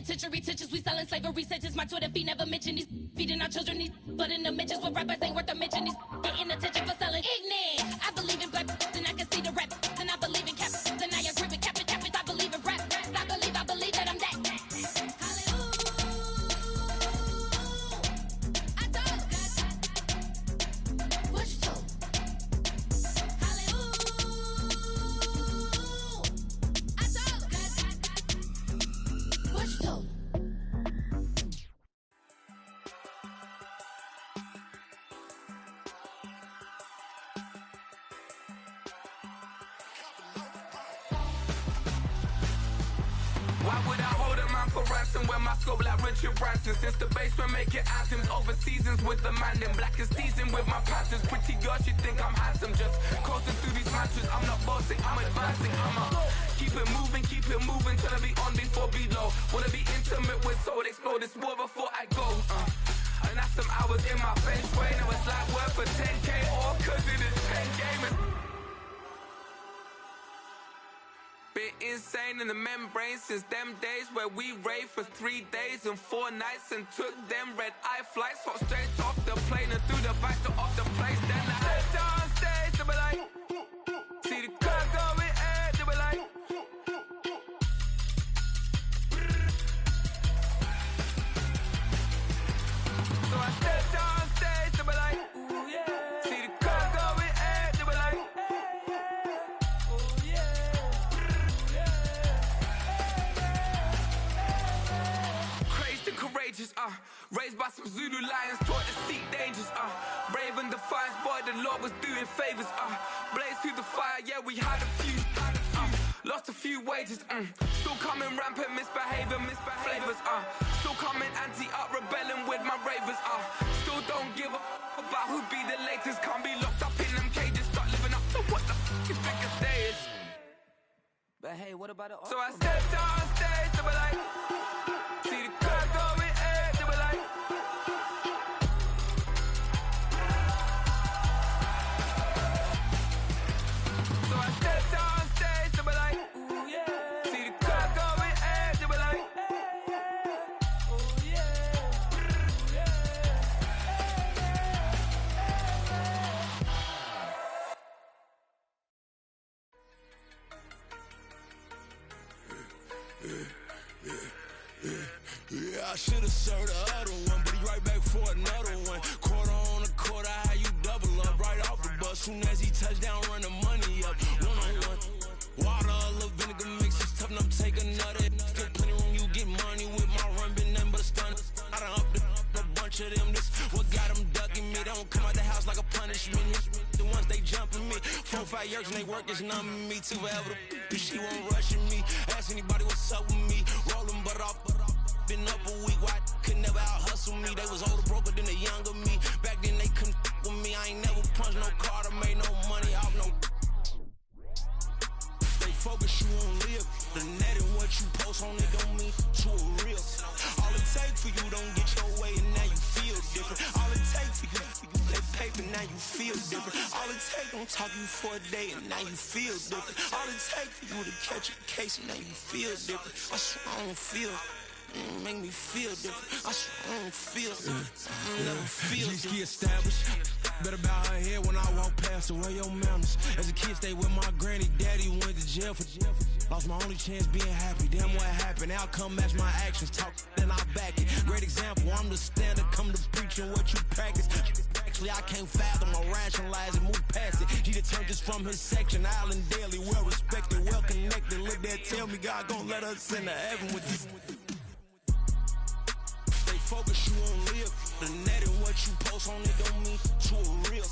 penitentiary tensions. We selling slavery sentence. My Twitter feed never mention these feeding our children. These but in the mentions with rappers ain't worth a mention. These getting attention for selling ignorant. I believe in black and I can see the rap. And I believe in cap. And I agree with cap. I believe in rap. I believe that I'm that. Why would I hold a man for ransom when my scope like Richard Branson? Since the basement making anthems over seasons with the man in black is seasoned with my patterns. Pretty girl, she think I'm handsome. Just coasting through these matches. I'm not bossing, I'm advancing. Keep it moving till I be on before below. Wanna be intimate with soul, explode this war before I go. And that's some hours in my bench way. Now it's like work for 10K all cause it is 10 gamers. Been insane in the membrane since them days where we raved for 3 days and 4 nights and took them red eye flights, hot straight off the plane and through the back door of the place. Then I stepped on stage, they were like, see the crowd going ahead, they were like, so I stepped on stage, they were like, ooh yeah, see the crowd going ahead, they were like, oh yeah. Courageous, raised by some Zulu lions, taught to seek dangers, brave and defiant, boy, the Lord was doing favors, blaze through the fire, yeah, we had a few, lost a few wages, still coming rampant, misbehaving, flavors, still coming anti-up, rebelling with my ravers, still don't give up about who be the latest, can't be locked up in them cages, start living up to what the f*** you think a day is. But hey, what about it? So I stepped on stage, they were like, see the crowd going ahead, they were like, so I stepped on stage, they were like, ooh yeah, see the crowd going ahead, they were like, oh yeah, Yeah, I should've served the other one, but he right back for another one. Quarter on a quarter, how you double up right off the bus. Soon as he touch down, run the money up. One-on-one. Water, a little vinegar mix, it's tough enough to take another. Still plenty room, you get money with my run, been nothing but a stun. I done up a bunch of them, this what got them ducking me. They don't come out the house like a punishment. The ones they jumping me. 4 or 5 years and they work is numbing me. Too forever, she won't rushing me. Ask anybody what's up with me. Rolling butt off. Been up a week, why could never out hustle me? They was older, broker than the younger me. Back then they couldn't with me. I ain't never punched no card or made no money off no. They focus, you on live. The net and what you post on it don't mean to a real. All it takes for you don't get your way and now you feel different. All it takes for you that paper, now you feel different. All it takes don't talk you for a day and now you feel different. All it takes for you to catch a case and now you feel different. I swear I don't feel. Make me feel different. I swear I don't feel. I never feel different. G-ski established. Better bow her head when I walk past her. Where your manners? As a kid, stayed with my granny. Daddy went to jail for lost my only chance being happy. Damn, what happened? Outcome match my actions. Talk, then I back it. Great example. I'm the standard. Come to preaching what you practice. Actually, I can't fathom or rationalize and move past it. He turned this from his section. Island daily, well respected, well connected. Look there, tell me God gon' let us into heaven with you. Focus, you on live. The net and what you post on it don't mean to a real.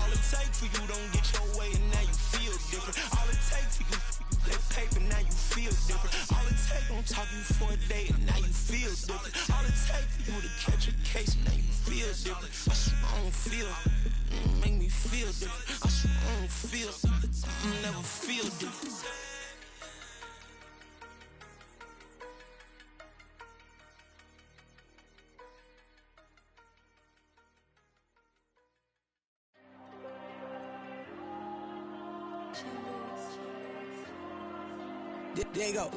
All it takes for you don't get your way and now you feel different. All it takes for you that paper, now you feel different. All it takes don't talk you for a day and now you feel different. All it takes for you to catch a case and now you feel different. I swear I don't feel. Make me feel different. I swear I don't feel. I never feel different. There you go.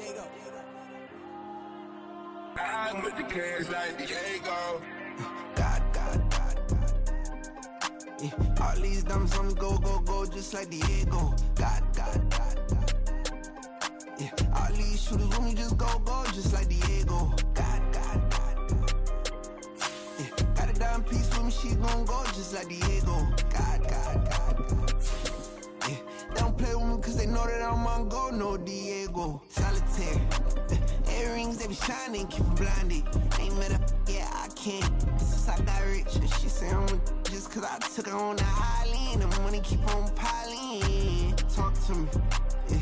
ride with the cash like Diego. God. Yeah. All these diamonds on me go, just like Diego. God. Yeah. All these shooters with me just go, just like Diego. God. Yeah. Got a dime piece with me, she gon' go just like Diego. God. Yeah. They don't play with me cause they know that I'm on go, no Diego. Solitaire. Earrings, they be shining, keep them blinded. Ain't met up, yeah, I can't. Since I got rich, she say I'm just cause I took her on the island. The money keep on piling. Talk to me, yeah.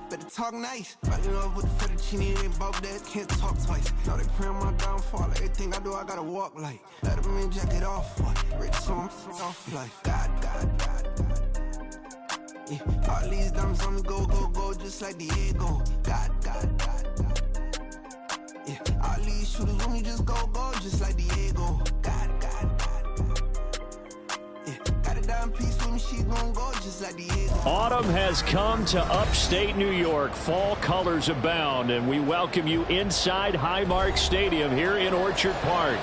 Better talk nice. Fucking up with the fettuccine and both that can't talk twice. Now they pray on my downfall. Everything I do, I gotta walk like. Let them in, jacket off. Rich, so I'm off life. God. Yeah. All these diamonds on me go, just like Diego. God. Yeah. All these shooters with me just go, just like Diego. God. Yeah. Got a dime piece with me, she gon' go just like Diego. Autumn has come to upstate New York. Fall colors abound, and we welcome you inside Highmark Stadium here in Orchard Park.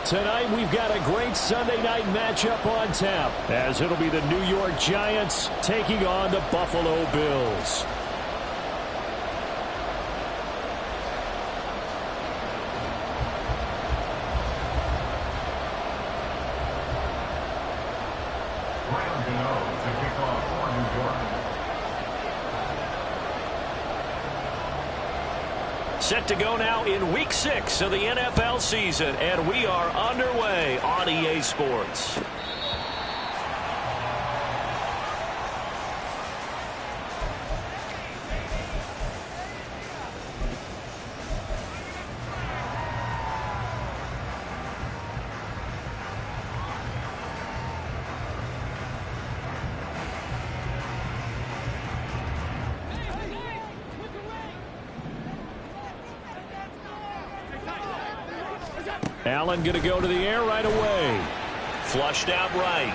Tonight, we've got a great Sunday night matchup on tap, as it'll be the New York Giants taking on the Buffalo Bills. Set to go now in Week 6 of the NFL season, and we are underway on EA Sports. Allen going to go to the air right away. Flushed out right.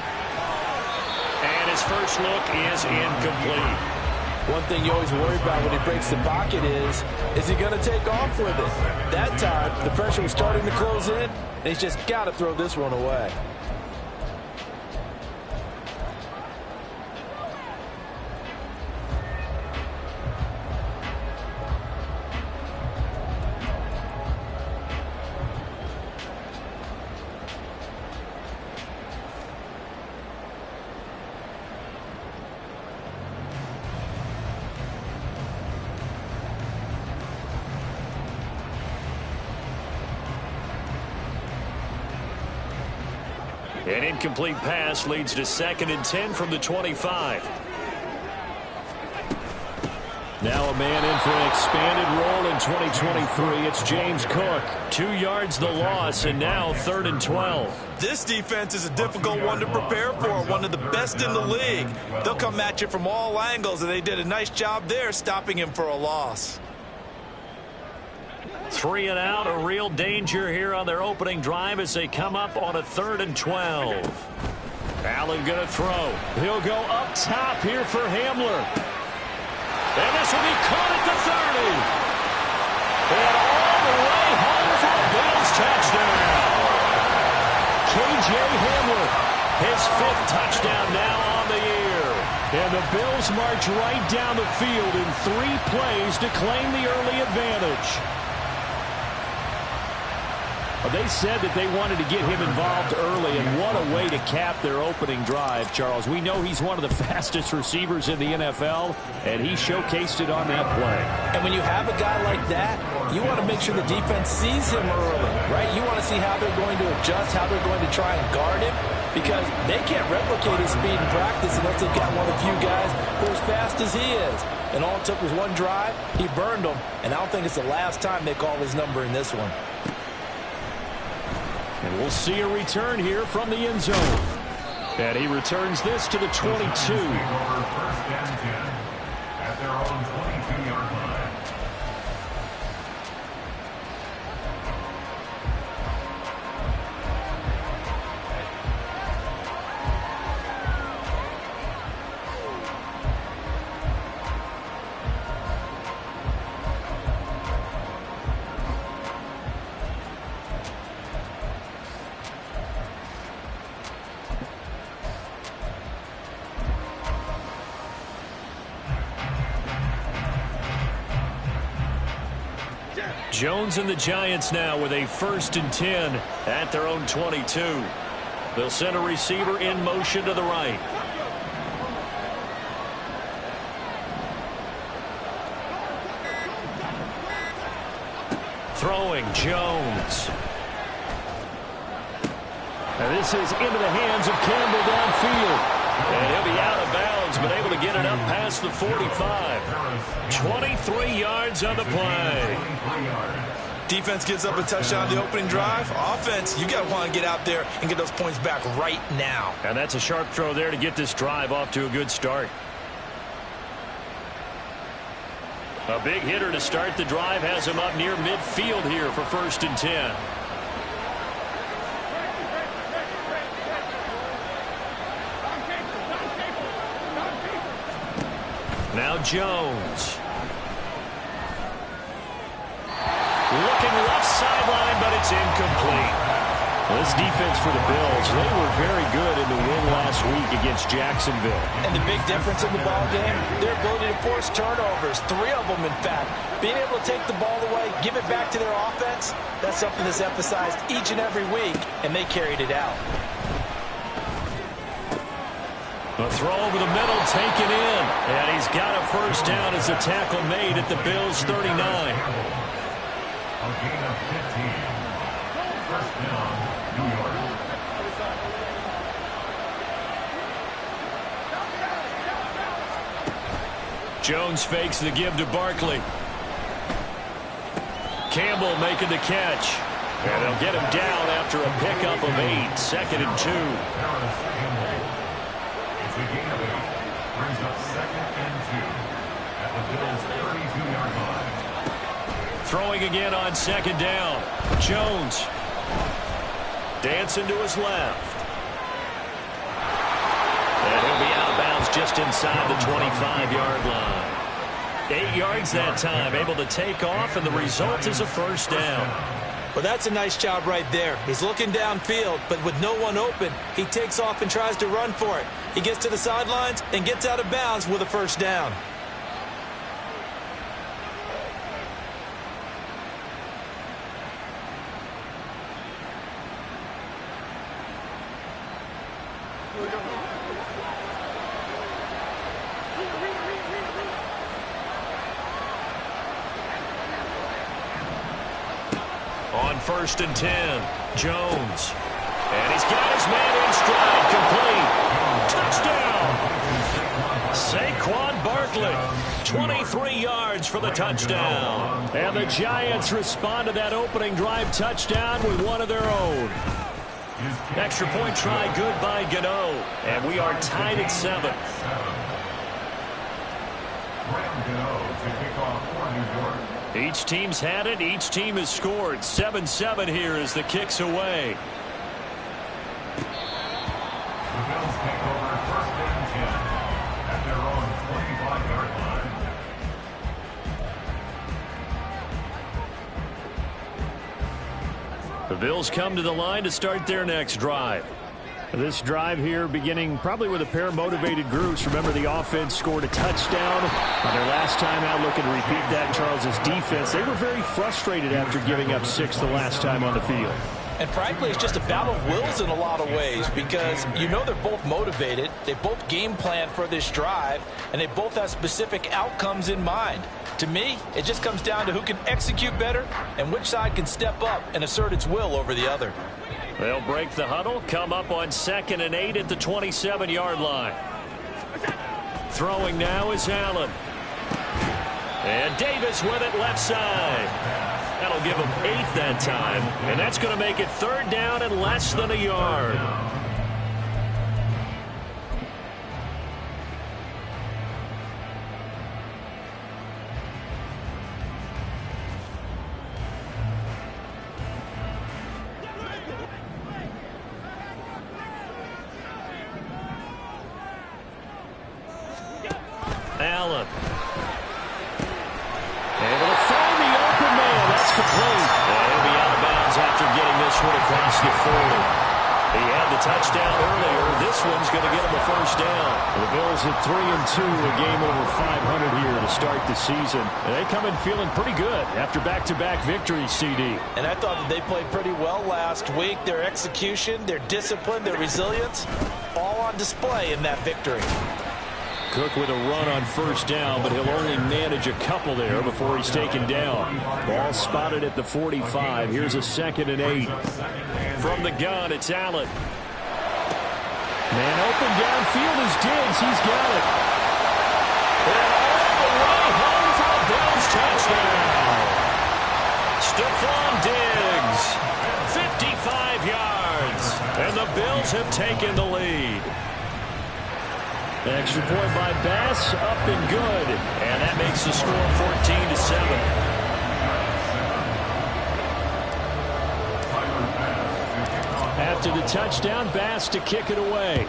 And his first look is incomplete. One thing you always worry about when he breaks the pocket is he going to take off with it? That time, the pressure was starting to close in, and he's just got to throw this one away. An incomplete pass leads to 2nd and 10 from the 25. Now a man in for an expanded role in 2023. It's James Cook. 2 yards the loss, and now 3rd and 12. This defense is a difficult one to prepare for, one of the best in the league. They'll come at you from all angles, and they did a nice job there stopping him for a loss. 3 and out, a real danger here on their opening drive as they come up on a 3rd and 12. Allen going to throw. He'll go up top here for Hamler. And this will be caught at the 30. And all the way home for a Bills touchdown. K.J. Hamler, his 5th touchdown now on the year. And the Bills march right down the field in 3 plays to claim the early advantage. They said that they wanted to get him involved early, and what a way to cap their opening drive, Charles. We know he's one of the fastest receivers in the NFL, and he showcased it on that play. And when you have a guy like that, you want to make sure the defense sees him early, right? You want to see how they're going to adjust, how they're going to try and guard him, because they can't replicate his speed in practice unless they've got one of the few guys who are as fast as he is. And all it took was one drive. He burned them, and I don't think it's the last time they call his number in this one. And we'll see a return here from the end zone. And he returns this to the 22. First and 10 at their own 22-yard line. Jones and the Giants now with a 1st and 10 at their own 22. They'll send a receiver in motion to the right. Throwing Jones. And this is into the hands of Campbell downfield. And he'll be out of bounds, but able to get it up past the 45. 23 yards on the play. Defense gives up a touchdown the opening drive. Offense, you got to want to get out there and get those points back right now. And that's a sharp throw there to get this drive off to a good start. A big hitter to start the drive has him up near midfield here for 1st and 10. Now Jones. Looking left sideline, but it's incomplete. Well, this defense for the Bills, they were very good in the win last week against Jacksonville. And the big difference in the ball game, their ability to force turnovers, 3 of them in fact. Being able to take the ball away, give it back to their offense, that's something that's emphasized each and every week, and they carried it out. A throw over the middle, taken in. And he's got a 1st down as the tackle made at the Bills' 39. A gain of 15. 1st down, New York. Jones fakes the give to Barkley. Campbell making the catch. And they'll get him down after a pickup of 8. 2nd and 2. A gain of 8 brings up 2nd and 2 at the Bills' 32-yard line. Throwing again on 2nd down. Jones dancing to his left. And he'll be out of bounds just inside the 25-yard line. 8 yards that time, able to take off, and the result is a 1st down. Well, that's a nice job right there. He's looking downfield, but with no one open, he takes off and tries to run for it. He gets to the sidelines and gets out of bounds with a 1st down. On 1st and 10, Jones. And he's got his man in stride, complete. Touchdown! Saquon Barkley, 23 yards for the touchdown. And the Giants respond to that opening drive touchdown with one of their own. Extra point try good by Gano. And we are tied at 7. Graham Gano to kick off for New York. Each team's had it. Each team has scored. 7-7 here as the kick's away. The Bills take over 1st and 10 at their own 25-yard line. The Bills come to the line to start their next drive. This drive here beginning probably with a pair of motivated groups. Remember, the offense scored a touchdown on their last time out. Looking to repeat that. Charles's defense, they were very frustrated after giving up 6 the last time on the field. And frankly, it's just a battle of wills in a lot of ways because you know they're both motivated. They both game plan for this drive, and they both have specific outcomes in mind. To me, it just comes down to who can execute better and which side can step up and assert its will over the other. They'll break the huddle, come up on 2nd and 8 at the 27-yard line. Throwing now is Allen. And Davis with it left side. That'll give him 8 that time. And that's going to make it 3rd down and less than a yard. Allen. Able to find the open man. That's complete. And he'll be out of bounds after getting this one across the 40. He had the touchdown earlier. This one's going to get him a first down. The Bills at 3-2, a game over 500 here to start the season. And they come in feeling pretty good after back-to-back victories, CD. And I thought that they played pretty well last week. Their execution, their discipline, their resilience, all on display in that victory. Cook with a run on first down, but he'll only manage a couple there before he's taken down. Ball spotted at the 45. Here's a 2nd and 8. From the gun, it's Allen. Man open downfield is Diggs. He's got it. And all the way home for a Bills touchdown. Stephon Diggs, 55 yards. And the Bills have taken the lead. Extra point by Bass, up and good. And that makes the score 14-7. After the touchdown, Bass to kick it away.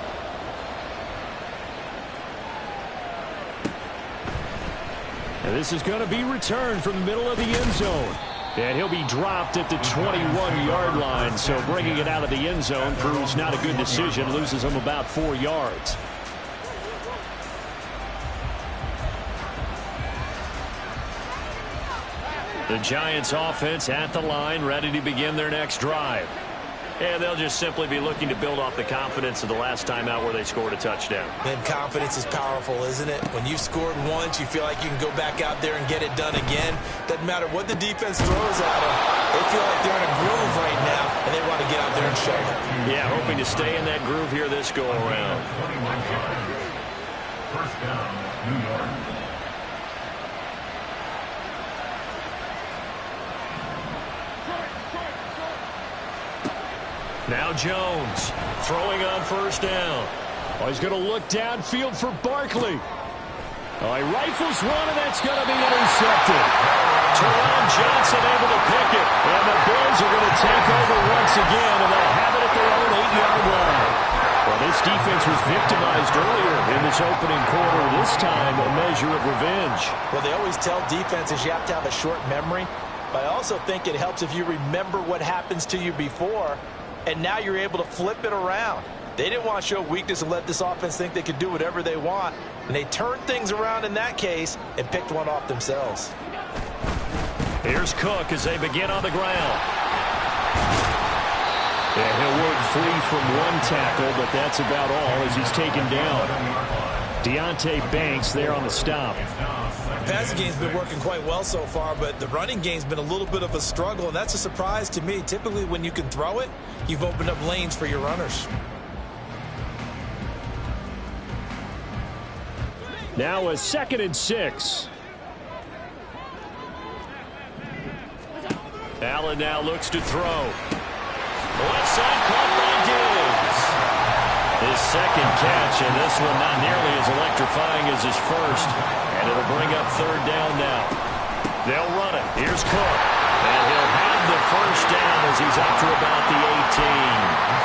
And this is going to be returned from the middle of the end zone. And he'll be dropped at the 21-yard line. So bringing it out of the end zone proves not a good decision. Loses him about 4 yards. The Giants offense at the line, ready to begin their next drive. And they'll just simply be looking to build off the confidence of the last time out where they scored a touchdown. And confidence is powerful, isn't it? When you've scored once, you feel like you can go back out there and get it done again. Doesn't matter what the defense throws at them. They feel like they're in a groove right now, and they want to get out there and show it. Yeah, hoping to stay in that groove here this go-around. First down, New York. Now Jones throwing on first down. Oh, he's going to look downfield for Barkley. Oh, he rifles one, and that's going to be intercepted. Teron Johnson able to pick it. And the Bills are going to take over once again, and they'll have it at their own 8-yard line. Well, this defense was victimized earlier in this opening quarter. This time, a measure of revenge. Well, they always tell defenses you have to have a short memory. But I also think it helps if you remember what happens to you before, and now you're able to flip it around. They didn't want to show weakness and let this offense think they could do whatever they want. And they turned things around in that case and picked one off themselves. Here's Cook as they begin on the ground. And he'll work free from one tackle, but that's about all as he's taken down. Deontay Banks there on the stop. The passing game's been working quite well so far, but the running game's been a little bit of a struggle, and that's a surprise to me. Typically, when you can throw it, you've opened up lanes for your runners. Now a 2nd and 6. Allen now looks to throw. Left side caught by Diggs. His second catch, and this one not nearly as electrifying as his first. And it'll bring up 3rd down now. They'll run it. Here's Cook. And he'll have the first down as he's up to about the 18.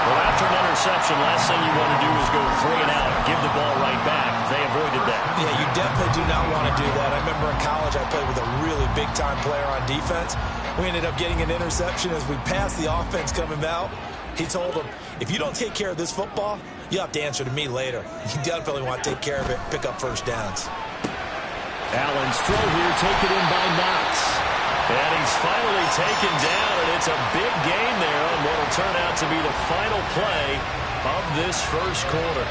Well, after an interception, last thing you want to do is go 3 and out, give the ball right back. They avoided that. Yeah, you definitely do not want to do that. I remember in college I played with a really big-time player on defense. We ended up getting an interception as we passed the offense coming out. He told him, if you don't take care of this football, you'll have to answer to me later. You definitely want to take care of it, pick up first downs. Allen's throw here taken in by Knox. And he's finally taken down, and it's a big gain there on what will turn out to be the final play of this first quarter.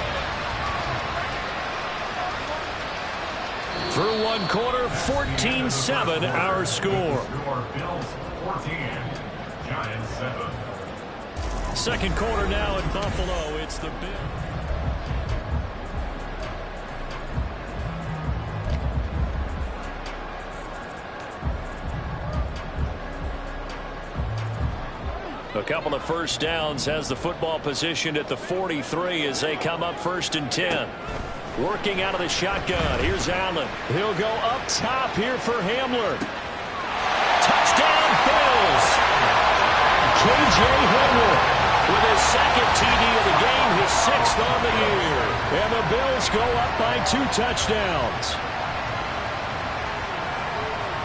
Through one quarter, 14-7 our score. Bills 14, Giants 7. Second quarter now in Buffalo. It's the Bills. A couple of first downs, has the football positioned at the 43 as they come up 1st and 10. Working out of the shotgun. Here's Allen. He'll go up top here for Hamler. Touchdown Bills! K.J. Hamler with his 2nd TD of the game, his 6th on the year. And the Bills go up by 2 touchdowns.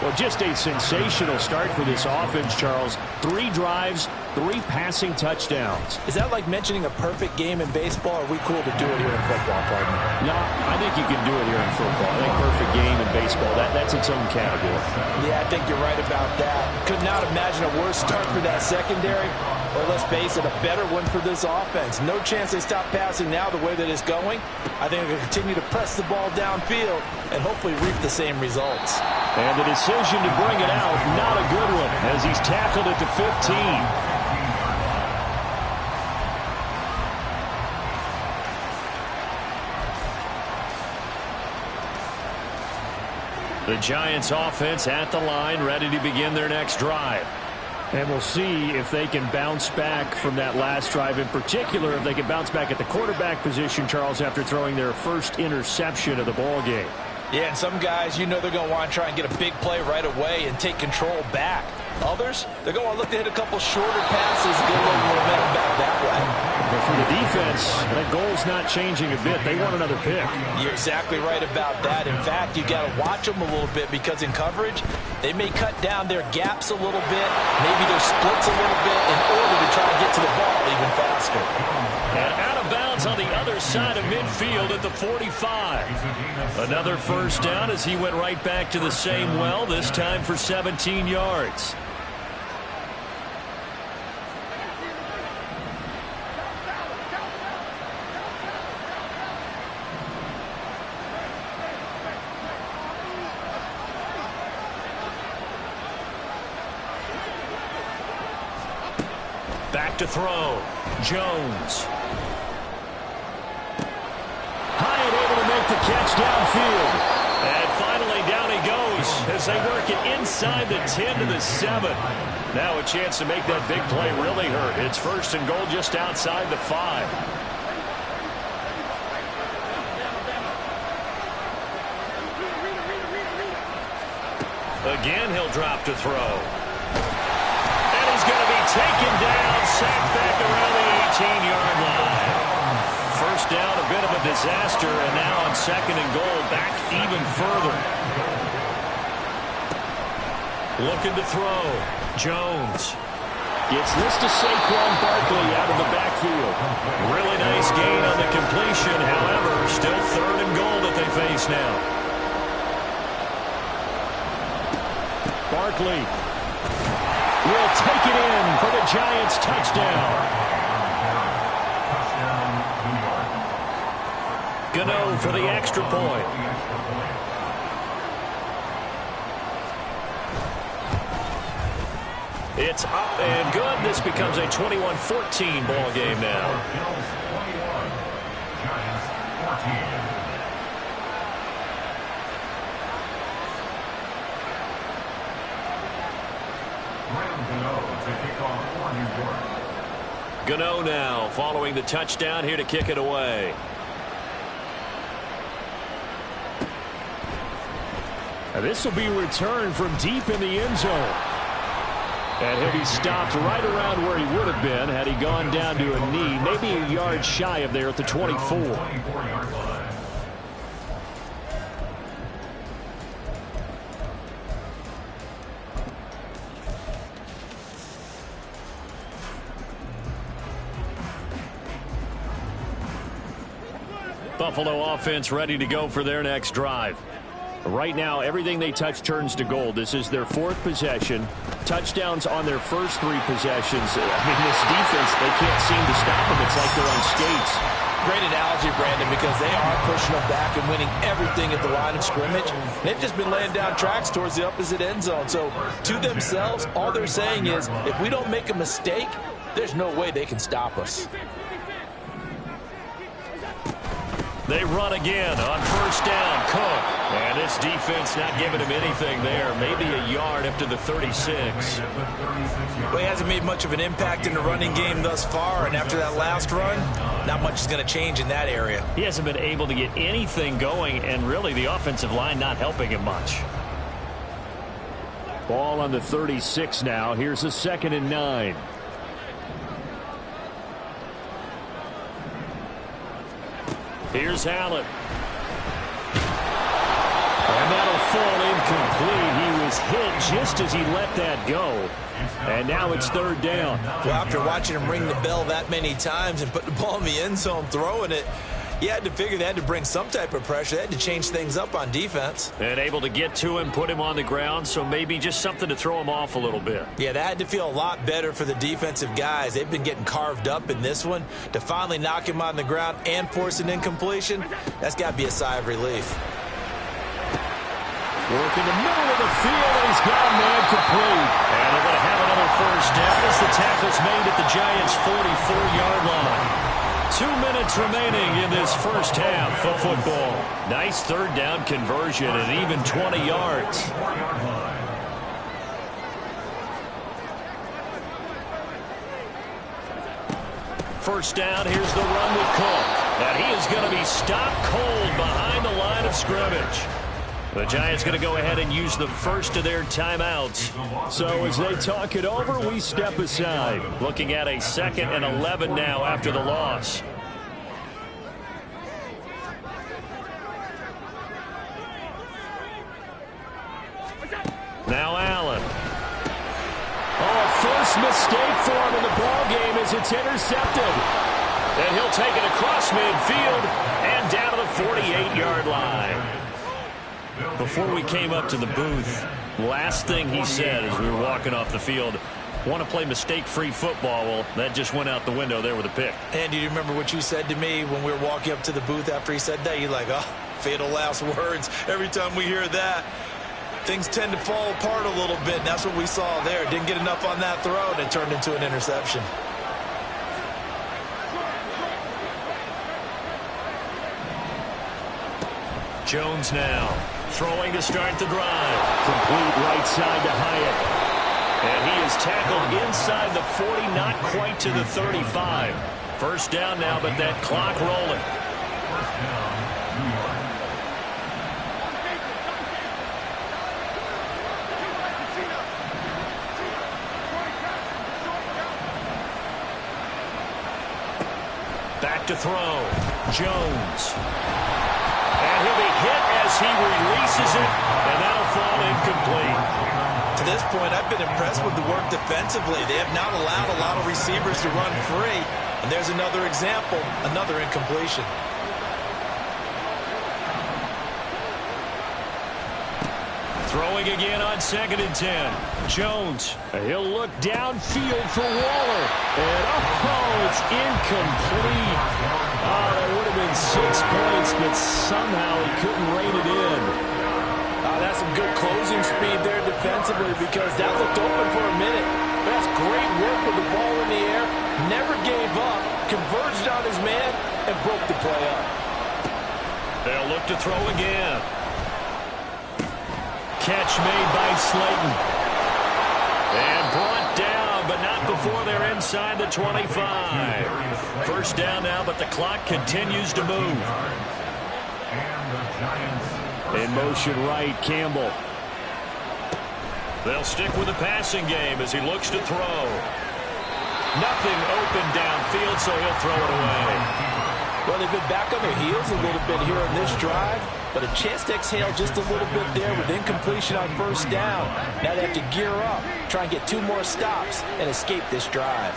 Well, just a sensational start for this offense, Charles. 3 drives, 3 passing touchdowns. Is that like mentioning a perfect game in baseball? Or are we cool to do it here in football, partner? No, I think you can do it here in football. I think perfect game in baseball, that's its own category. Yeah, I think you're right about that. Could not imagine a worse start for that secondary. Or let's face it, a better one for this offense. No chance they stop passing now the way that it's going. I think they'll continue to press the ball downfield and hopefully reap the same results. And the decision to bring it out, not a good one, as he's tackled at the 15. The Giants offense at the line, ready to begin their next drive. And we'll see if they can bounce back from that last drive, in particular if they can bounce back at the quarterback position, Charles, after throwing their first interception of the ball game. Yeah, and some guys, you know they're going to want to try and get a big play right away and take control back. Others, they're going to look to hit a couple shorter passes, get a little momentum back that way. But for the defense, that goal's not changing a bit. They want another pick. You're exactly right about that. In fact, you got to watch them a little bit because in coverage, they may cut down their gaps a little bit, maybe their splits a little bit in order to try and get to the ball even faster. And out of bounds on the other side of midfield at the 45. Another first down as he went right back to the same well, this time for 17 yards. Back to throw. Jones. High and able to make the catch downfield. And finally down he goes as they work it inside the 10 to the 7. Now a chance to make that big play really hurt. It's first and goal just outside the 5. Again, he'll drop to throw. And he's going to be taken down, sacked back around the 18-yard line. First down, a bit of a disaster, and now on second and goal, back even further. Looking to throw. Jones gets this to Saquon Barkley out of the backfield. Really nice gain on the completion, however, still third and goal that they face now. Barkley will take it in for the Giants touchdown. Gano for the extra point. It's up and good. This becomes a 21-14 ball game now. Gano now following the touchdown here to kick it away. And this will be returned from deep in the end zone. And he'll be stopped right around where he would have been had he gone down to a knee, maybe a yard shy of there at the 24. Buffalo offense ready to go for their next drive. Right now, everything they touch turns to gold. This is their 4th possession. Touchdowns on their first 3 possessions. I mean, this defense, they can't seem to stop them. It's like they're on skates. Great analogy, Brandon, because they are pushing them back and winning everything at the line of scrimmage. They've just been laying down tracks towards the opposite end zone. So, to themselves, all they're saying is, if we don't make a mistake, there's no way they can stop us. They run again on first down. Cook. And this defense not giving him anything there. Maybe a yard up to the 36. Well, he hasn't made much of an impact in the running game thus far. And after that last run, not much is going to change in that area. He hasn't been able to get anything going. And really, the offensive line not helping him much. Ball on the 36 now. Here's a 2nd and 9. Here's Allen. And that'll fall incomplete. He was was hit just as he let that go. And now it's third down. Well, after watching him ring the bell that many times and put the ball in the end zone, throwing it, you had to figure they had to bring some type of pressure. They had to change things up on defense. And able to get to him, put him on the ground, so maybe just something to throw him off a little bit. Yeah, that had to feel a lot better for the defensive guys. They've been getting carved up in this one. To finally knock him on the ground and force an incompletion, that's got to be a sigh of relief. Work in the middle of the field, and he's got a man complete. And they're going to have another first down as the tackle's made at the Giants' 44-yard line. 2 minutes remaining in this first half of football. Nice third down conversion and even 20 yards. First down, here's the run with Cook. And he is going to be stopped cold behind the line of scrimmage. The Giants going to go ahead and use the first of their timeouts. So as they talk it over, we step aside. Looking at a 2nd and 11 now after the loss. Now Allen. Oh, first mistake for him in the ball game as it's intercepted. And he'll take it across midfield and down to the 48-yard line. Before we came up to the booth, last thing he said as we were walking off the field, want to play mistake-free football. Well, that just went out the window there with a pick. And do you remember what you said to me when we were walking up to the booth after he said that? You're like, oh, fatal last words. Every time we hear that, things tend to fall apart a little bit, and that's what we saw there. Didn't get enough on that throw, and it turned into an interception. Jones now throwing to start the drive. Complete right side to Hyatt. And he is tackled inside the 40, not quite to the 35. First down now, but that clock rolling. First down, New York. Back to throw. Jones. And he'll be hit as he releases it, and that'll fall incomplete. To this point, I've been impressed with the work defensively. They have not allowed a lot of receivers to run free. And there's another example, another incompletion. Throwing again on 2nd and 10. Jones. He'll look downfield for Waller. And oh, it's incomplete. Oh, that would have been 6 points, but somehow he couldn't rein it in. That's some good closing speed there defensively because that looked open for a minute. That's great work with the ball in the air. Never gave up. Converged on his man and broke the play up. They'll look to throw again. Catch made by Slayton. And brought down, but not before they're inside the 25. First down now, but the clock continues to move. And the Giants. In motion right, Campbell. They'll stick with the passing game as he looks to throw. Nothing open downfield, so he'll throw it away. Well, they've been back on their heels a little bit here on this drive, but a chance to exhale just a little bit there with incompletion on first down. Now they have to gear up, try and get 2 more stops, and escape this drive.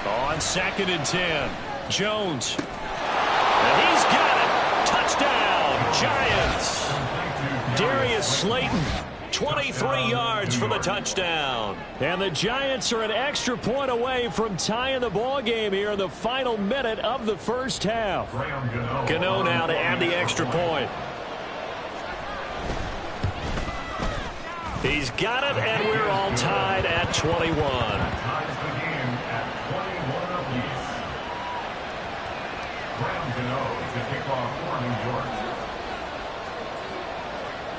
On 2nd and 10, Jones. And he's got it. Touchdown, Giants. Darius Slayton, 23 yards for the touchdown. And the Giants are an extra point away from tying the ball game here in the final minute of the first half. Gano now to add the extra point. He's got it, and we're all tied at 21. Ties the game at 21 apiece. Graham Gano to kick off for New York.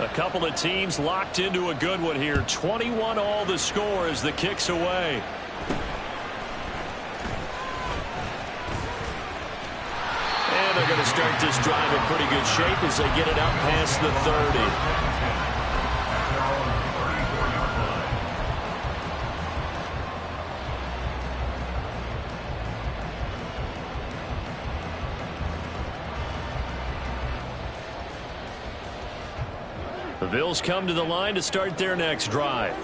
A couple of teams locked into a good one here. 21 all the score as the kick's away. And they're going to start this drive in pretty good shape as they get it out past the 30. The Bills come to the line to start their next drive,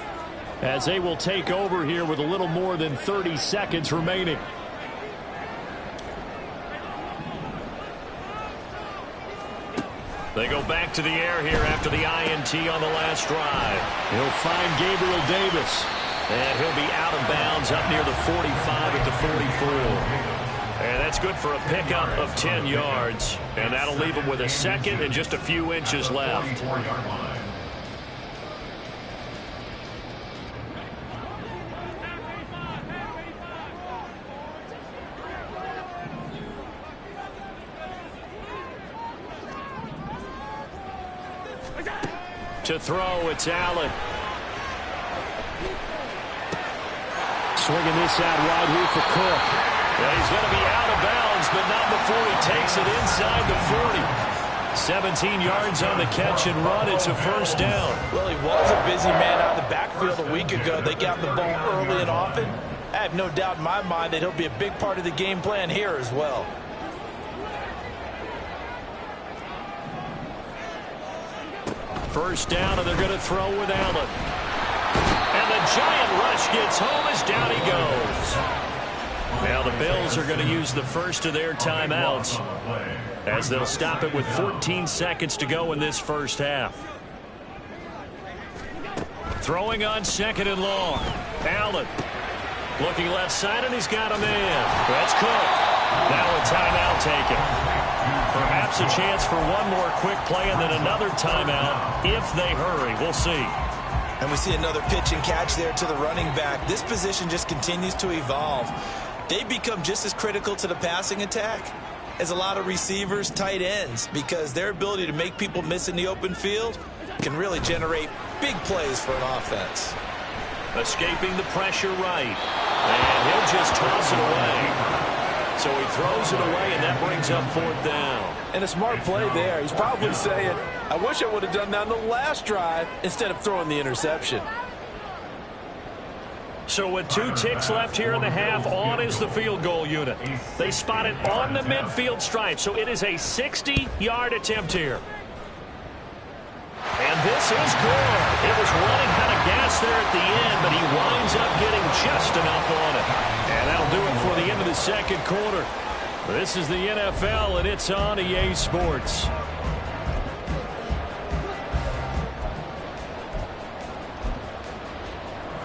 as they will take over here with a little more than 30 seconds remaining. They go back to the air here after the INT on the last drive. He'll find Gabriel Davis, and he'll be out of bounds up near the 45 at the 44. And that's good for a pickup of 10 yards. And that'll leave him with a second and just a few inches left. To throw, it's Allen. Swinging this out wide here for Cook. Well, he's going to be out of bounds, but not before he takes it inside the 40. 17 yards on the catch and run. It's a first down. Well, he was a busy man out of the backfield a week ago. They got the ball early and often. I have no doubt in my mind that he'll be a big part of the game plan here as well. First down, and they're going to throw with Allen. And the giant rush gets home as down he goes. Now the Bills are going to use the first of their timeouts, as they'll stop it with 14 seconds to go in this first half. Throwing on second and long. Allen looking left side, and he's got a man. That's Cook. Now a timeout taken. Perhaps a chance for one more quick play and then another timeout if they hurry. We'll see. And we see another pitch and catch there to the running back. This position just continues to evolve. They become just as critical to the passing attack as a lot of receivers, tight ends, because their ability to make people miss in the open field can really generate big plays for an offense. Escaping the pressure right. And he'll just toss it away. So he throws it away, and that brings up fourth down. And a smart play there. He's probably saying, I wish I would have done that on the last drive instead of throwing the interception. So with 2 ticks left here in the half, on is the field goal unit. They spot it on the midfield stripe, so it is a 60-yard attempt here. And this is good. It was running kind of gas there at the end, but he winds up getting just enough on it. And that'll do it for the end of the second quarter. This is the NFL, and it's on EA Sports.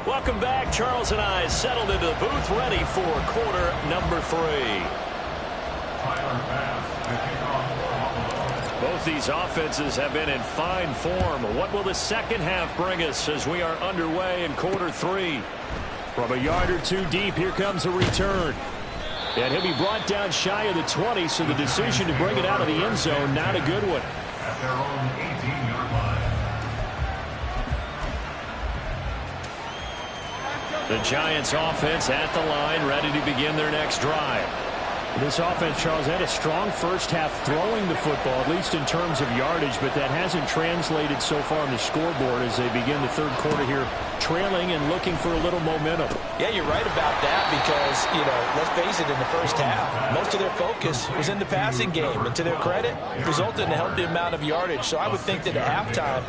Welcome back. Charles and I settled into the booth, ready for quarter number 3. Both these offenses have been in fine form. What will the second half bring us as we are underway in quarter 3? From a yard or 2 deep, here comes a return. And he'll be brought down shy of the 20, so the decision to bring it out of the end zone, not a good one. At their own 18-yard line. The Giants offense at the line, ready to begin their next drive. This offense, Charles, had a strong first half throwing the football, at least in terms of yardage, but that hasn't translated so far on the scoreboard as they begin the third quarter here, trailing and looking for a little momentum. Yeah, you're right about that because, let's face it, in the first half, most of their focus was in the passing game. And to their credit, resulted in a healthy amount of yardage. So I would think that at halftime,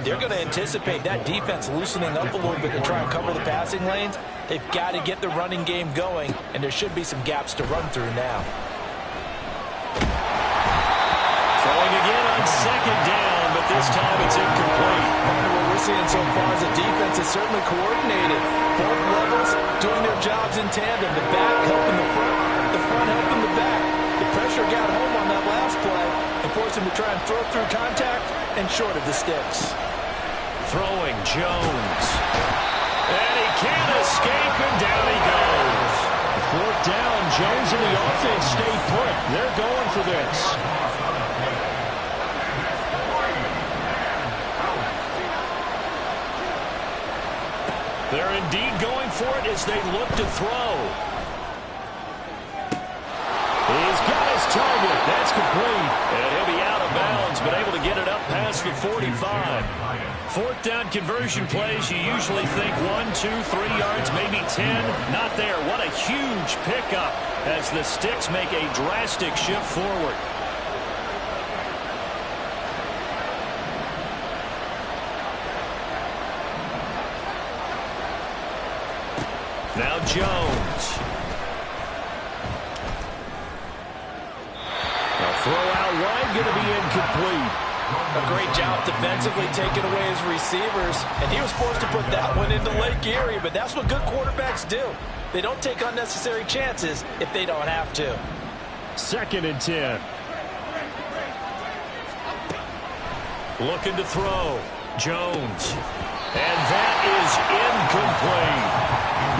they're going to anticipate that defense loosening up a little bit to try and cover the passing lanes. They've got to get the running game going, and there should be some gaps to run through now. Throwing again on second down, but this time it's incomplete. What we're seeing so far is the defense is certainly coordinated. Both levels doing their jobs in tandem. The back helping the front helping the back. The pressure got home on that last play and forced him to try and throw through contact and short of the sticks. Throwing Jones. And he can't escape, and down he goes. Fourth down, Jones and the offense stay put. They're going for this. They're indeed going for it as they look to throw. He's got his target. That's complete. And he'll be out of bounds, but able to get it up past the 45. Fourth down conversion plays, you usually think 1, 2, 3 yards, maybe 10. Not there. What a huge pickup as the sticks make a drastic shift forward. Now Jones. A throw out wide, going to be incomplete. A great job defensively taking away his receivers, and he was forced to put that one into Lake Erie, but that's what good quarterbacks do. They don't take unnecessary chances if they don't have to. 2nd and 10. Looking to throw. Jones. And that is incomplete.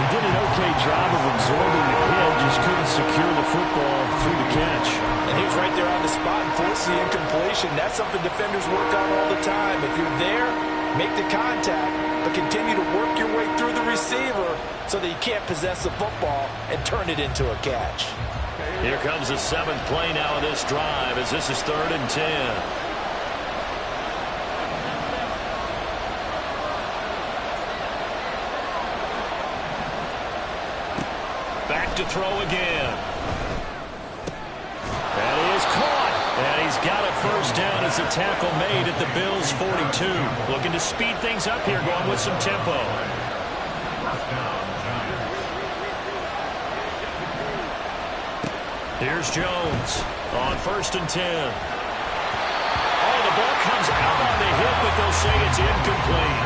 He did an okay job of absorbing the hit, just couldn't secure the football through the catch. And he was right there on the spot and forced the incompletion. That's something defenders work on all the time. If you're there, make the contact, but continue to work your way through the receiver so that you can't possess the football and turn it into a catch. Here comes the 7th play now of this drive as this is 3rd and 10. Back to throw again. That is caught. And he's got a first down as a tackle made at the Bills' 42. Looking to speed things up here, going with some tempo. Here's Jones on 1st and 10. Oh, the ball comes out on the hit, but they'll say it's incomplete.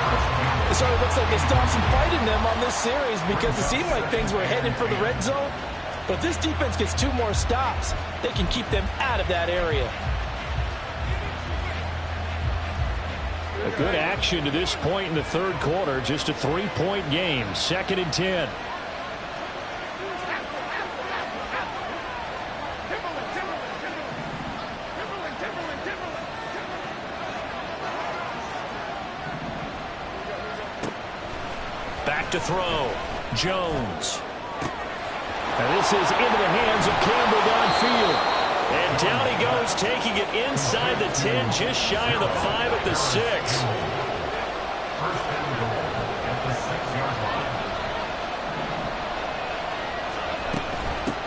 It sort of looks like they stopped some fight in them on this series because it seemed like things were headed for the red zone. But if this defense gets 2 more stops, they can keep them out of that area. A good action to this point in the 3rd quarter. Just a 3-point game. 2nd and 10. Back to throw. Jones. And this is into the hands of Campbell downfield. And down he goes, taking it inside the 10, just shy of the 5 at the 6.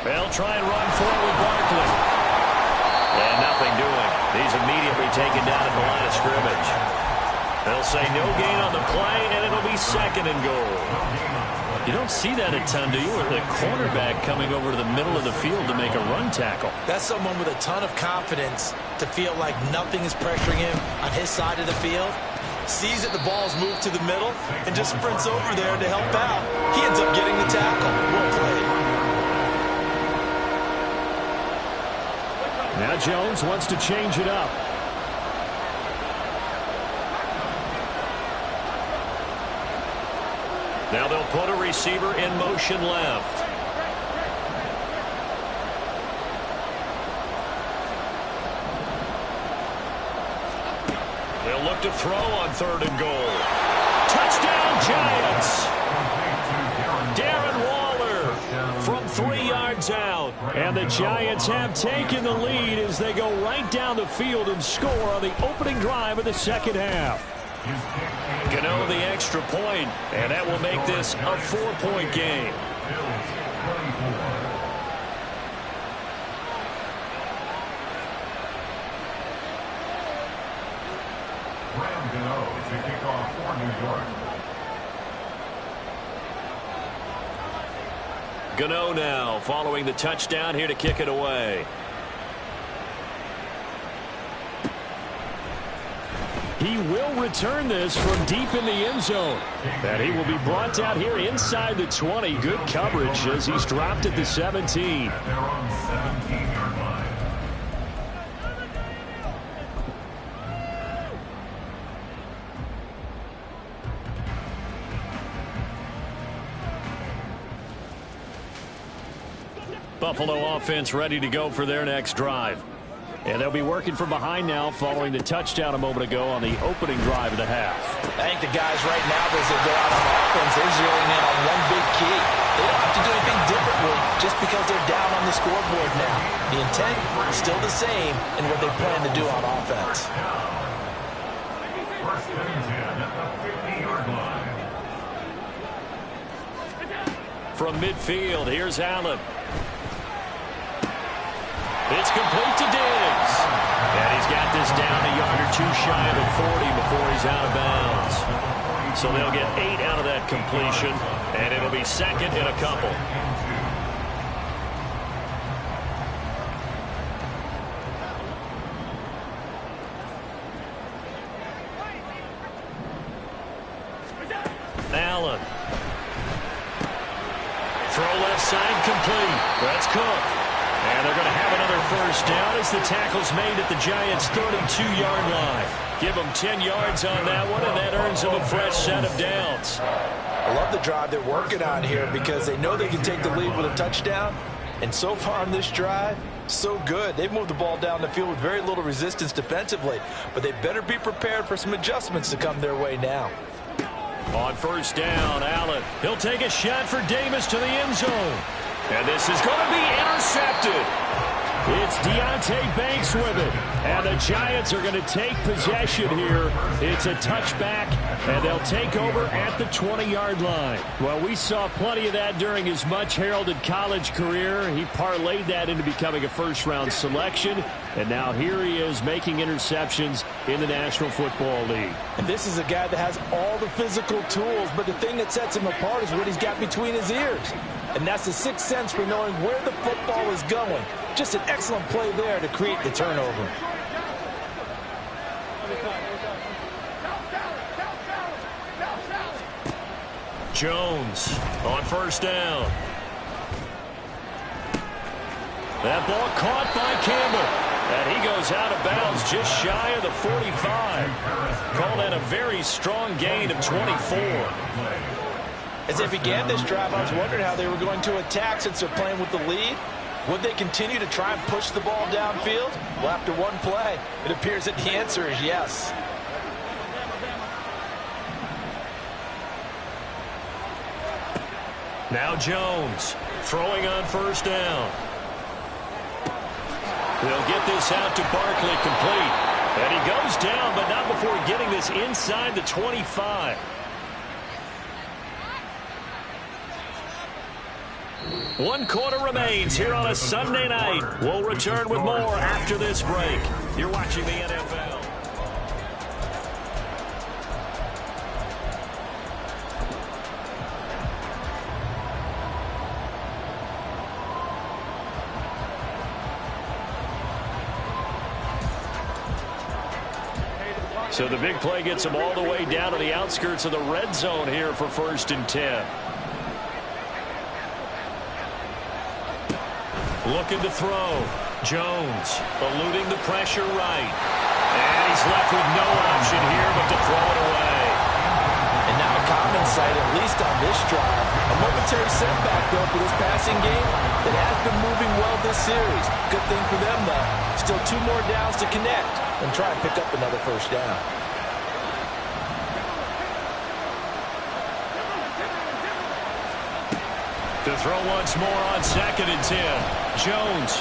They'll try and run forward with Barkley. And nothing doing. He's immediately taken down at the line of scrimmage. They'll say no gain on the play, and it'll be 2nd and goal. You don't see that a ton, do you? Or the cornerback coming over to the middle of the field to make a run tackle. That's someone with a ton of confidence to feel like nothing is pressuring him on his side of the field. Sees that the ball's moved to the middle and just sprints over there to help out. He ends up getting the tackle. Well played. Now Jones wants to change it up. Now they'll put a receiver in motion left. They'll look to throw on 3rd and goal. Touchdown Giants! Darren Waller from 3 yards out. And the Giants have taken the lead as they go right down the field and score on the opening drive of the 2nd half. Gano the extra point, and that will make this a 4-point game. Graham Gano to kick off for New York. Gano now following the touchdown here to kick it away. He will return this from deep in the end zone. And he will be brought out here inside the 20. Good coverage as he's dropped at the 17. They're on 17-yard line. Buffalo offense ready to go for their next drive. And they'll be working from behind now following the touchdown a moment ago on the opening drive of the half. I think the guys right now, as they go out on offense, they're zeroing in on one big key. They don't have to do anything differently just because they're down on the scoreboard now. The intent is still the same in what they plan to do on offense. First and 10 at the 50-yard line. From midfield, here's Allen. It's complete to Diggs. And he's got this down a yard or 2 shy of the 40 before he's out of bounds. So they'll get 8 out of that completion, and it'll be second and a couple. Allen. Throw left side complete. That's Cook. And they're going to have another first down as the tackle's made at the Giants' 32-yard line. Give them 10 yards on that one, and that earns them a fresh set of downs. I love the drive they're working on here because they know they can take the lead with a touchdown. And so far on this drive, so good. They've moved the ball down the field with very little resistance defensively, but they better be prepared for some adjustments to come their way now. On first down, Allen. He'll take a shot for Davis to the end zone. And this is going to be intercepted. It's Deontay Banks with it. And the Giants are going to take possession here. It's a touchback, and they'll take over at the 20-yard line. Well, we saw plenty of that during his much-heralded college career. He parlayed that into becoming a first-round selection. And now here he is making interceptions in the National Football League. And this is a guy that has all the physical tools, but the thing that sets him apart is what he's got between his ears. And that's the sixth sense for knowing where the football is going. Just an excellent play there to create the turnover. Jones on first down. That ball caught by Campbell. And he goes out of bounds just shy of the 45. Called in a very strong gain of 24. As they began this drive, I was wondering how they were going to attack since they're playing with the lead. Would they continue to try and push the ball downfield? Well, after one play, it appears that the answer is yes. Now Jones throwing on first down. They'll get this out to Barkley complete. And he goes down, but not before getting this inside the 25. One quarter remains here on a Sunday night. We'll return with more after this break. You're watching the NFL. So the big play gets them all the way down to the outskirts of the red zone here for 1st and 10. Looking to throw. Jones eluding the pressure right. And he's left with no option here but to throw it away. And now a common sight, at least on this drive. A momentary setback, though, for this passing game that has been moving well this series. Good thing for them, though. Still 2 more downs to connect and try and pick up another first down. To throw once more on 2nd and 10. Jones.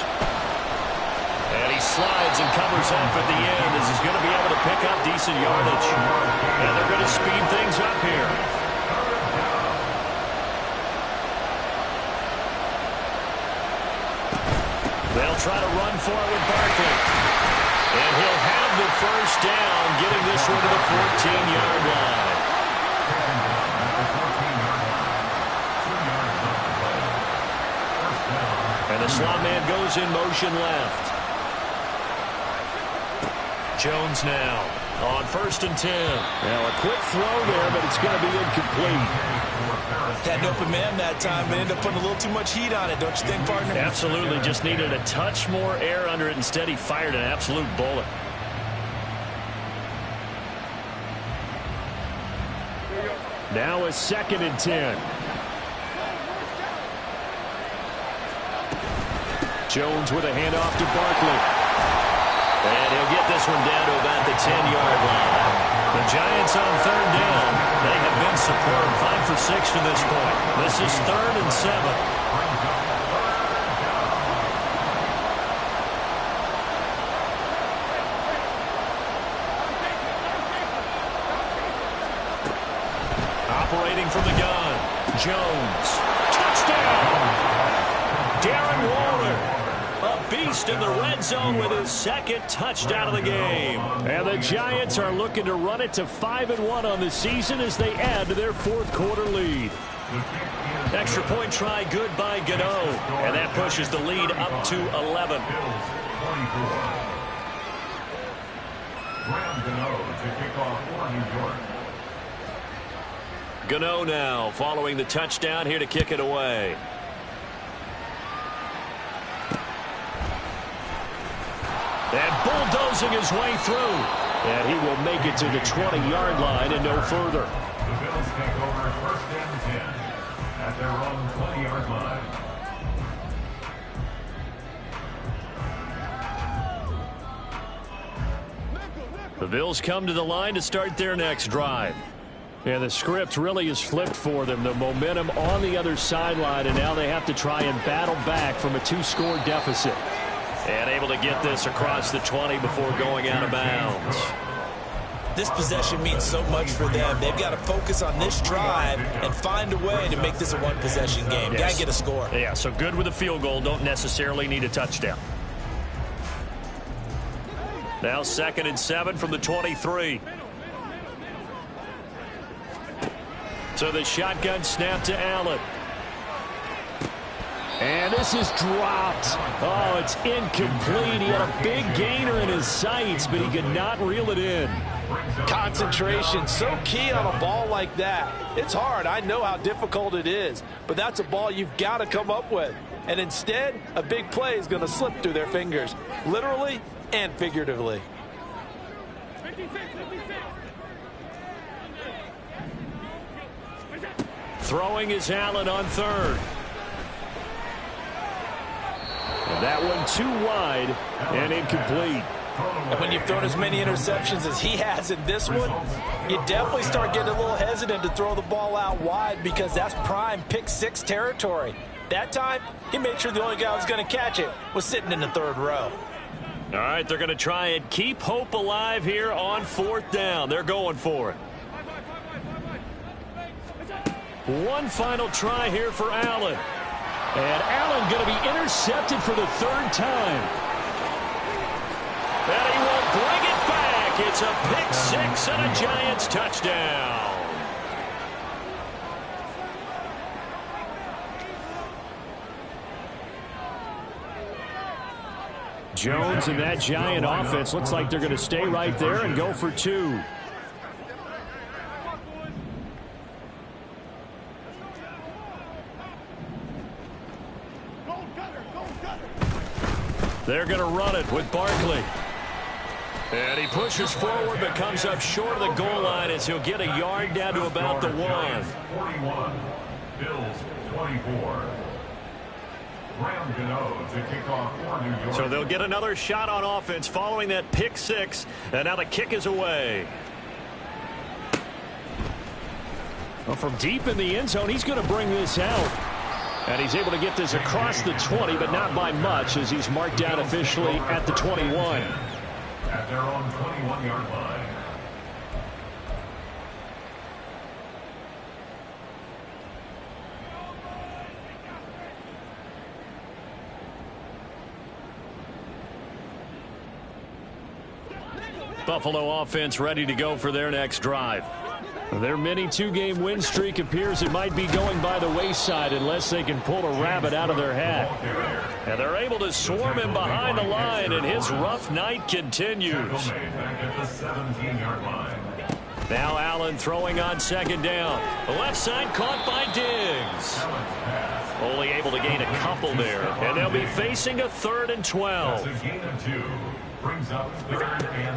And he slides and covers up at the end as he's going to be able to pick up decent yardage. And they're going to speed things up here. They'll try to run for it with Barkley. And he'll have the first down, getting this one to the 14-yard line. And the slot man goes in motion left. Jones now on 1st and 10. Now a quick throw there, but it's going to be incomplete. Had an open man that time, but ended up putting a little too much heat on it, don't you think, partner? Absolutely. Just needed a touch more air under it. Instead, he fired an absolute bullet. Now a 2nd and 10. Jones with a handoff to Barkley. And he'll get this one down to about the 10-yard line. The Giants on 3rd down. They have been superb. 5 for 6 to this point. This is 3rd and 7. Operating from the gun. Jones. Touchdown! Darren Waller. A beat released in the red zone with his second touchdown of the game. And the Giants are looking to run it to 5-1 on the season as they add to their fourth quarter lead. Extra point try good by Gano. And that pushes the lead up to 11. Gano now following the touchdown here to kick it away. And bulldozing his way through. And he will make it to the 20-yard line and no further. The Bills take over first and 10 at their own 20-yard line. The Bills come to the line to start their next drive. Yeah, the script really is flipped for them. The momentum on the other sideline, and now they have to try and battle back from a 2-score deficit. And able to get this across the 20 before going out of bounds. This possession means so much for them. They've got to focus on this drive and find a way to make this a one-possession game. Yes. Got to get a score. Yeah, so good with a field goal. Don't necessarily need a touchdown. Now 2nd and 7 from the 23. So the shotgun snap to Allen. And this is dropped. Oh, it's incomplete. He had a big gainer in his sights, but he could not reel it in. Concentration, so key on a ball like that. It's hard. I know how difficult it is, but that's a ball you've got to come up with. And instead, a big play is going to slip through their fingers, literally and figuratively. Throwing is Allen on 3rd. And that one too wide and incomplete. And when you've thrown as many interceptions as he has in this one, you definitely start getting a little hesitant to throw the ball out wide because that's prime pick-6 territory. That time, he made sure the only guy who was going to catch it was sitting in the 3rd row. All right, they're going to try and keep hope alive here on 4th down. They're going for it. One final try here for Allen. And Allen going to be intercepted for the 3rd time. And he will bring it back. It's a pick-6 and a Giants touchdown. Jones and that Giant offense looks like they're going to stay right there and go for 2. They're going to run it with Barkley. And he pushes forward but comes up short of the goal line as he'll get a yard down to about the 1. 41, Bills 24. Graham Gano to kick off for New York. So they'll get another shot on offense following that pick-6. And now the kick is away. Well, from deep in the end zone, he's going to bring this out. And he's able to get this across the 20, but not by much as he's marked down officially at the 21. At their own 21-yard line. Buffalo offense ready to go for their next drive. Their mini 2-game win streak appears it might be going by the wayside unless they can pull a rabbit out of their hat. And they're able to swarm him behind the line, and his rough night continues. Now Allen throwing on 2nd down. The left side caught by Diggs. Only able to gain a couple there, and they'll be facing a 3rd and 12.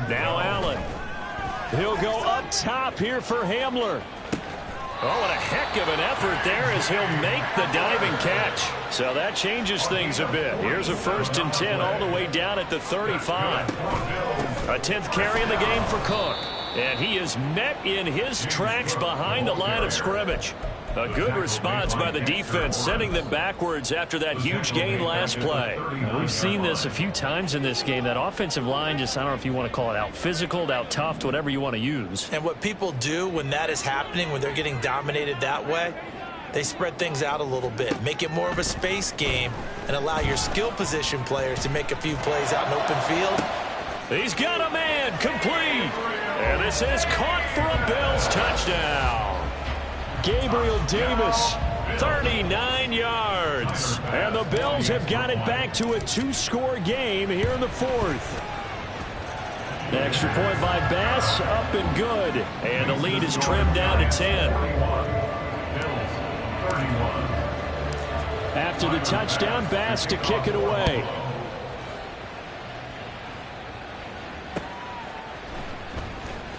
Now Allen. He'll go up top here for Hamler. Oh, what a heck of an effort there as he'll make the diving catch. So that changes things a bit. Here's a 1st and 10 all the way down at the 35. A 10th carry in the game for Cook. And he is met in his tracks behind the line of scrimmage. A good response by the defense, sending them backwards after that huge gain last play. We've seen this a few times in this game. That offensive line just, I don't know if you want to call it out physical, out tough, whatever you want to use. And what people do when that is happening, when they're getting dominated that way, They spread things out a little bit, make it more of a space game, and allow your skill position players to make a few plays out in open field. He's got a man, complete. And this is caught for a Bills touchdown. Gabriel Davis, 39 yards. And the Bills have got it back to a 2-score game here in the fourth. The extra point by Bass, up and good. And the lead is trimmed down to 10. After the touchdown, Bass to kick it away.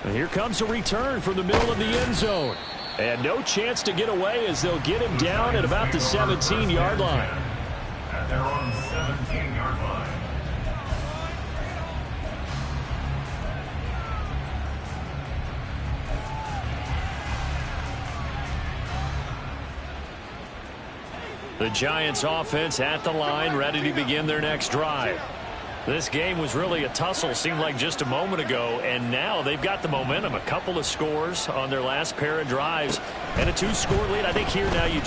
And here comes a return from the middle of the end zone. And no chance to get away as they'll get him down at about the 17-yard line. At their own 17-yard line. The Giants offense at the line, ready to begin their next drive. This game was really a tussle, seemed like just a moment ago, and now they've got the momentum. A couple of scores on their last pair of drives and a 2-score lead. I think here now you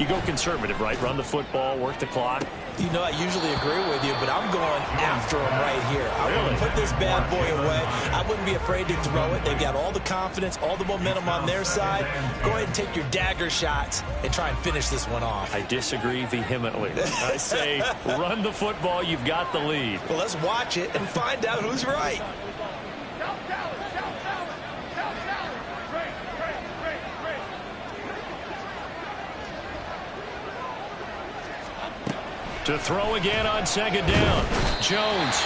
go conservative, right? Run the football, work the clock. You know, I usually agree with you, but I'm going after him right here. I want to put this bad boy away. I wouldn't be afraid to throw it. They've got all the confidence, all the momentum on their side. Go ahead and take your dagger shots and try and finish this one off. I disagree vehemently. I say run the football. You've got the lead. Well, let's watch it and find out who's right. To throw again on second down. Jones.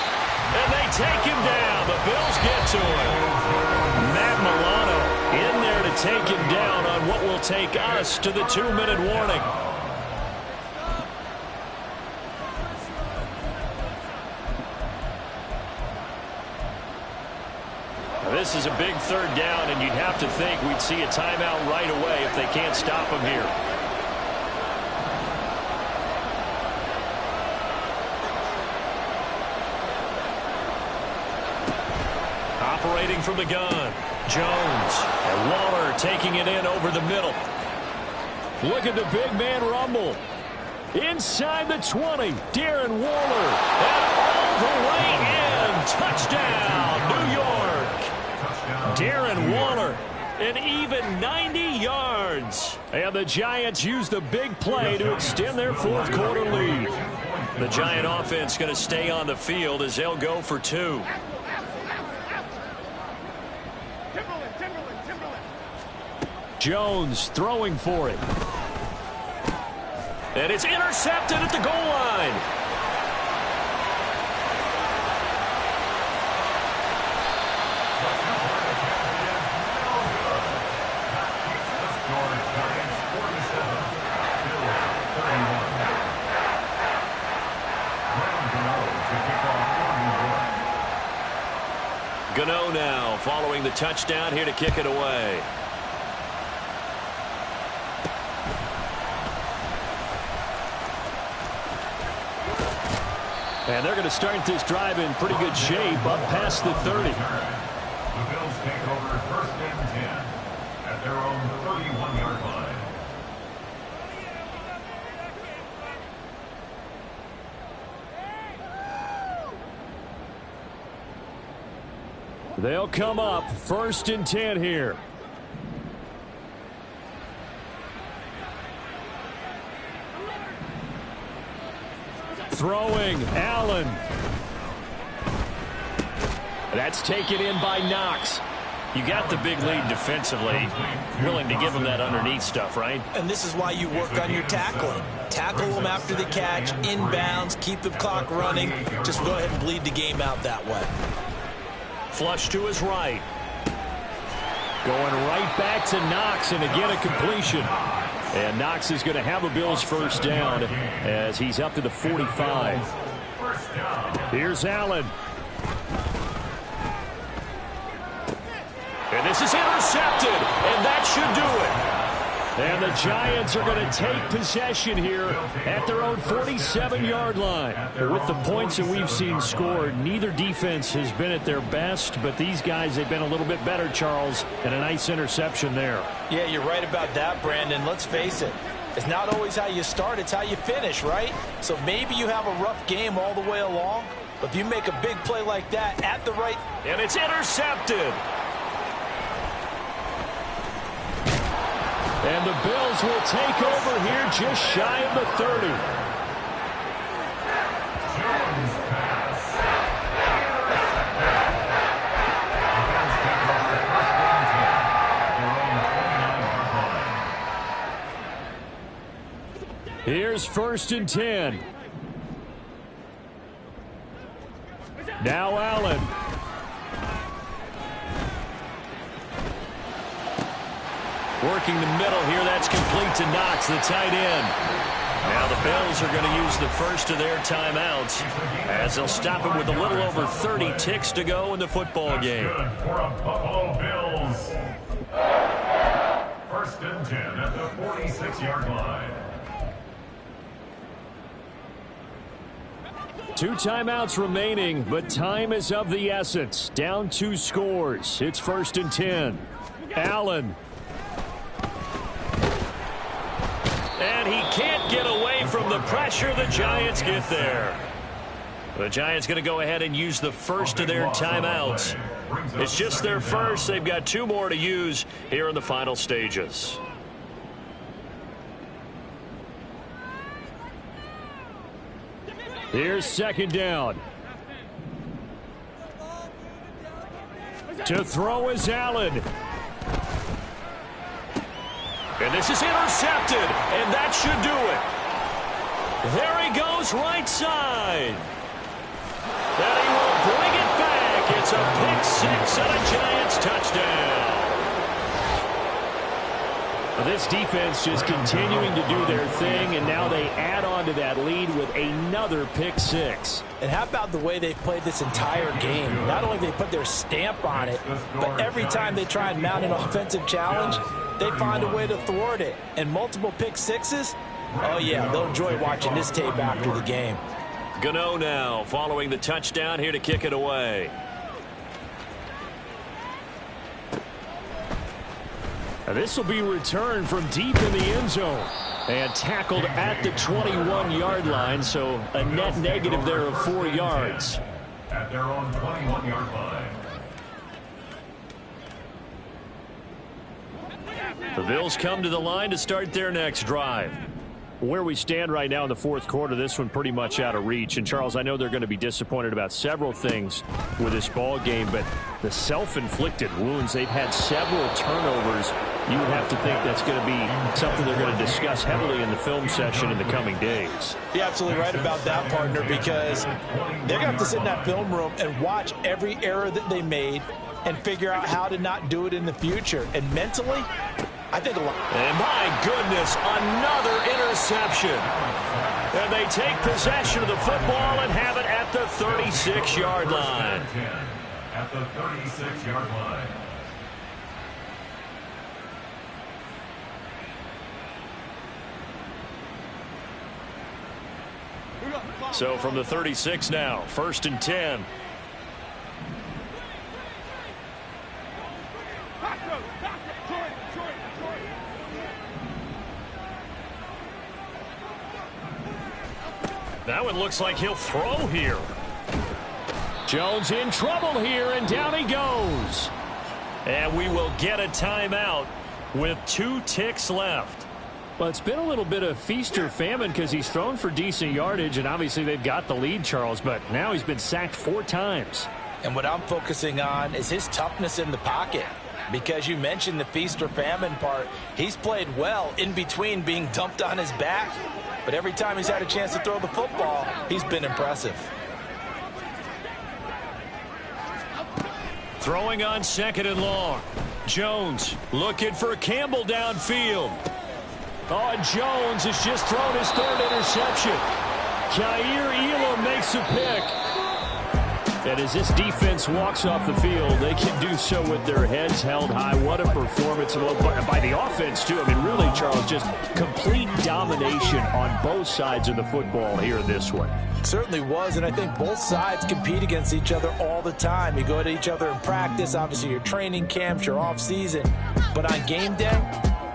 And they take him down. The Bills get to him. Matt Milano in there to take him down on what will take us to the 2-minute warning. This is a big third down, and you'd have to think we'd see a timeout right away if they can't stop him here. Operating from the gun, Jones. And Waller taking it in over the middle. Look at the big man rumble. Inside the 20, Darren Waller. And all the way in. Touchdown, New York. Darren Waller, an even 90 yards. And the Giants use the big play to extend their fourth quarter lead. The Giant offense going to stay on the field as they'll go for 2. Jones throwing for it. And it's intercepted at the goal line. Gano now following the touchdown here to kick it away. And they're going to start this drive in pretty good shape up past the 30. The Bills take over first and 10 at their own 31-yard line. They'll come up first and 10 here. Throwing, Allen. That's taken in by Knox. You got the big lead defensively. Willing to give him that underneath stuff, right? And this is why you work on your tackling. Tackle them after the catch, inbounds, keep the clock running. Just go ahead and bleed the game out that way. Flush to his right. Going right back to Knox, and again a completion. And Knox is going to have a Bills first down as he's up to the 45. Here's Allen. And this is intercepted, and that should do it. And the Giants are going to take possession here at their own 47-yard line. With the points that we've seen scored, neither defense has been at their best, but these guys, they've been a little bit better, Charles, and a nice interception there. Yeah, you're right about that, Brandon. Let's face it. It's not always how you start, it's how you finish, right? So maybe you have a rough game all the way along, but if you make a big play like that at the right... And it's intercepted. And the Bills will take over here just shy of the 30. Here's 1st and 10. Now Allen. Working the middle here. That's complete to Knox, the tight end. Now the Bills are going to use the first of their timeouts as they'll stop it with a little over 30 ticks to go in the football game. For a Buffalo Bills. 1st and 10 at the 46-yard line. 2 timeouts remaining, but time is of the essence. Down 2 scores. It's 1st and 10. Allen. And he can't get away from the pressure. The Giants get there. The Giants going to go ahead and use the first of their timeouts. It's just their first. They've got 2 more to use here in the final stages. Here's 2nd down. To throw is Allen. And this is intercepted, and that should do it. There he goes, right side. And he will bring it back. It's a pick 6 and a Giants touchdown. This defense just continuing to do their thing, and now they add on to that lead with another pick 6. And how about the way they've played this entire game? Not only they put their stamp on it, but every time they try and mount an offensive challenge, they find a way to thwart it. And multiple pick 6s, oh yeah, they'll enjoy watching this tape after the game. Gano now following the touchdown here to kick it away. This will be returned from deep in the end zone and tackled at the 21-yard line, so a net negative there of 4 yards. At their own 21-yard line. The Bills come to the line to start their next drive. Where we stand right now in the 4th quarter, this one pretty much out of reach. And, Charles, I know they're going to be disappointed about several things with this ball game, but the self-inflicted wounds, they've had several turnovers. You would have to think that's going to be something they're going to discuss heavily in the film session in the coming days. You're absolutely right about that, partner, because they're going to have to sit in that film room and watch every error that they made and figure out how to not do it in the future. And mentally, I think a lot. And my goodness, another interception. And they take possession of the football and have it at the 36-yard line. At the 36-yard line. So from the 36 now, 1st and 10. That one looks like he'll throw here. Jones in trouble here, and down he goes. And we will get a timeout with 2 ticks left. Well, it's been a little bit of feast or famine because he's thrown for decent yardage, and obviously they've got the lead, Charles, but now he's been sacked 4 times. And what I'm focusing on is his toughness in the pocket. Because you mentioned the feast or famine part, he's played well in between being dumped on his back. But every time he's had a chance to throw the football, he's been impressive. Throwing on 2nd and long. Jones looking for Campbell downfield. Oh, and Jones has just thrown his 3rd interception. Kaiir Elam makes a pick. And as this defense walks off the field, they can do so with their heads held high. What a performance by the offense, too. I mean, really, Charles, just complete domination on both sides of the football here in this one. Certainly was, and I think both sides compete against each other all the time. You go to each other in practice, obviously your training camps, your off season. But on game day,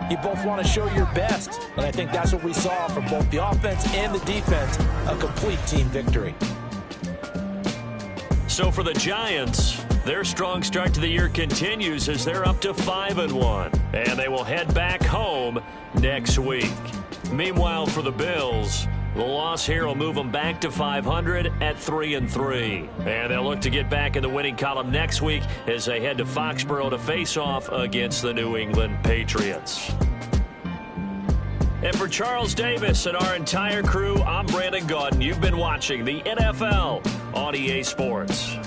you both want to show your best. And I think that's what we saw from both the offense and the defense, a complete team victory. So for the Giants, their strong start to the year continues as they're up to 5-1. And they will head back home next week. Meanwhile, for the Bills, the loss here will move them back to 500 at 3-3. And they'll look to get back in the winning column next week as they head to Foxborough to face off against the New England Patriots. And for Charles Davis and our entire crew, I'm Brandon Gaudin. You've been watching the NFL on EA Sports.